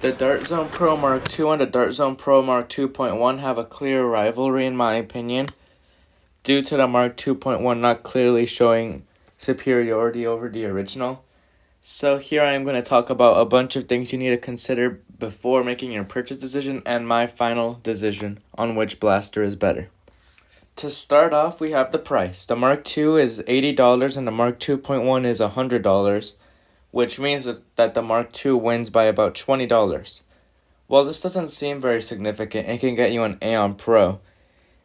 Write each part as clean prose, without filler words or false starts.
The Dart Zone Pro Mark II and the Dart Zone Pro Mark 2.1 have a clear rivalry in my opinion, due to the Mark 2.1 not clearly showing superiority over the original. So here I am going to talk about a bunch of things you need to consider before making your purchase decision and my final decision on which blaster is better. To start off, we have the price. The Mark II is $80 and the Mark 2.1 is $100, which means that the Mark II wins by about $20. While this doesn't seem very significant, it can get you an Aeon Pro,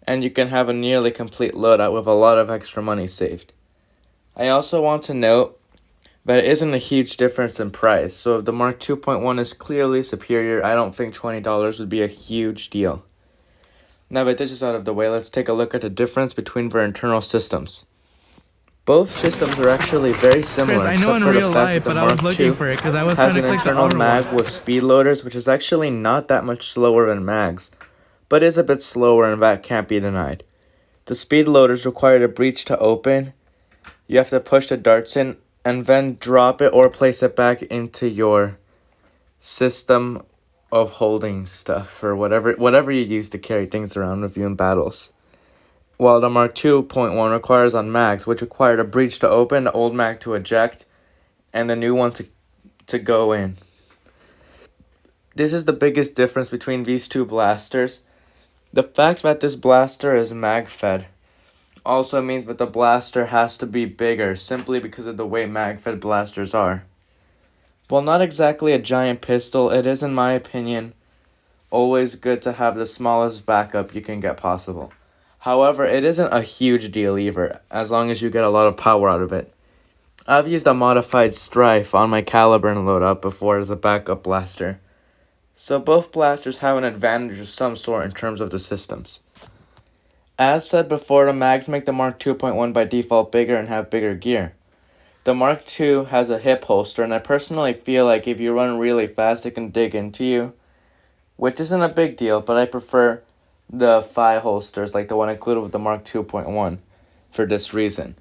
and you can have a nearly complete loadout with a lot of extra money saved. I also want to note that it isn't a huge difference in price, so if the Mark 2.1 is clearly superior, I don't think $20 would be a huge deal. Now that this is out of the way, let's take a look at the difference between their internal systems. Both systems are actually very similar, Chris, I know except in for the real fact life, that the but I was Mark looking II for it because I was has trying an to click the internal outer mag one. with speed loaders, which is actually not that much slower than mags, but is a bit slower and that can't be denied. The speed loaders require the breech to open. You have to push the darts in and then drop it or place it back into your system of holding stuff or whatever you use to carry things around with you in battles. While the Mark 2.1 requires on mags, which require the breech to open, the old mag to eject, and the new one to go in. This is the biggest difference between these two blasters. The fact that this blaster is mag fed also means that the blaster has to be bigger simply because of the way mag fed blasters are. While not exactly a giant pistol, it is, in my opinion, always good to have the smallest backup you can get possible. However, it isn't a huge deal either, as long as you get a lot of power out of it. I've used a modified Strife on my Caliburn loadout before as a backup blaster, so both blasters have an advantage of some sort in terms of the systems. As said before, the mags make the Mark 2.1 by default bigger and have bigger gear. The Mark II has a hip holster, and I personally feel like if you run really fast, it can dig into you, which isn't a big deal, but I prefer the thigh holsters like the one included with the Mark 2.1 for this reason.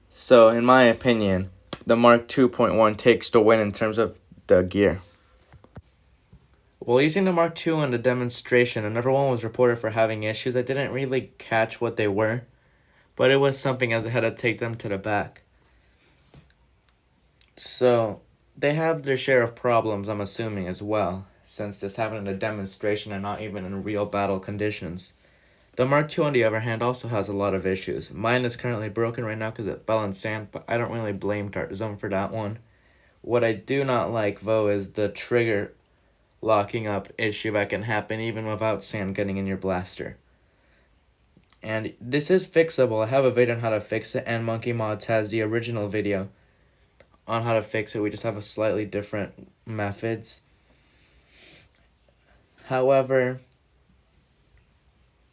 So, in my opinion, the Mark 2.1 takes the win in terms of the gear. While using the Mark II in the demonstration, another one was reported for having issues. I didn't really catch what they were, but it was something as I had to take them to the back. So, they have their share of problems, I'm assuming, as well, since this happened in a demonstration and not even in real battle conditions. The Mark II, on the other hand, also has a lot of issues. Mine is currently broken right now because it fell in sand, but I don't really blame Dart Zone for that one. What I do not like, though, is the trigger locking up issue that can happen even without sand getting in your blaster. And this is fixable. I have a video on how to fix it, and Monkey Mods has the original video on how to fix it. We just have a slightly different methods. However,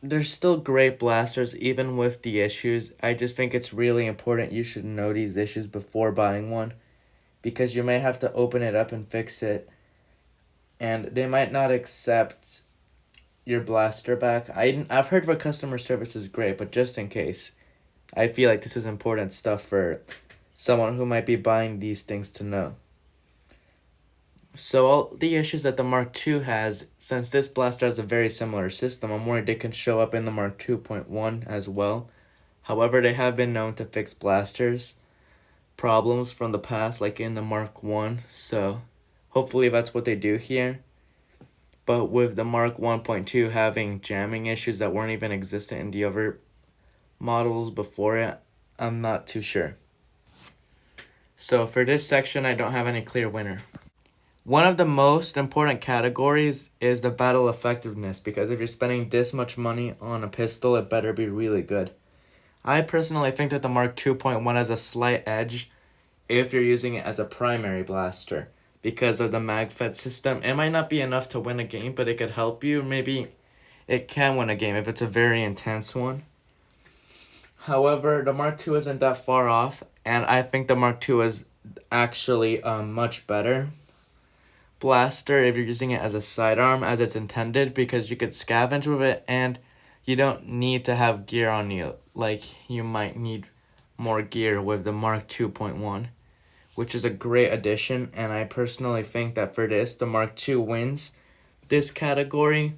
they're still great blasters even with the issues. I just think it's really important you should know these issues before buying one, because you may have to open it up and fix it, and they might not accept your blaster back. I've heard that customer service is great, but just in case, I feel like this is important stuff for someone who might be buying these things to know. So all the issues that the Mark II has, since this blaster has a very similar system, I'm worried they can show up in the Mark 2.1 as well. However, they have been known to fix blasters problems from the past, like in the Mark 1, so hopefully that's what they do here. But with the Mark 1.2 having jamming issues that weren't even existent in the other models before it, I'm not too sure. So for this section, I don't have any clear winner. One of the most important categories is the battle effectiveness, because if you're spending this much money on a pistol, it better be really good. I personally think that the Mark 2.1 has a slight edge if you're using it as a primary blaster, because of the mag-fed system. It might not be enough to win a game, but it could help you. Maybe it can win a game if it's a very intense one. However, the Mark II isn't that far off, and I think the Mark II is actually much better blaster if you're using it as a sidearm as it's intended, because you could scavenge with it and you don't need to have gear on you like you might need more gear with the Mark 2.1, which is a great addition, and I personally think that for this, the Mark II wins this category.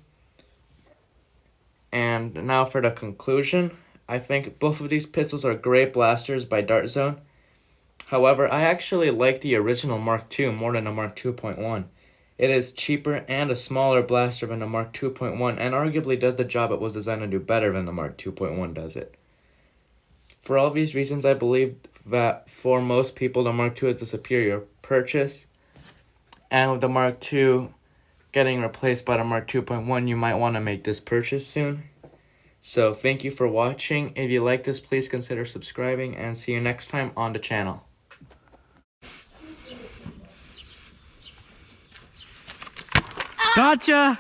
And now for the conclusion, I think both of these pistols are great blasters by Dart Zone. However, I actually like the original Mark II more than the Mark 2.1. It is cheaper and a smaller blaster than the Mark 2.1, and arguably does the job it was designed to do better than the Mark 2.1 does it. For all these reasons, I believe that for most people, the Mark II is the superior purchase. And with the Mark II getting replaced by the Mark 2.1, you might want to make this purchase soon. So thank you for watching. If you like this, please consider subscribing, and see you next time on the channel. Gotcha!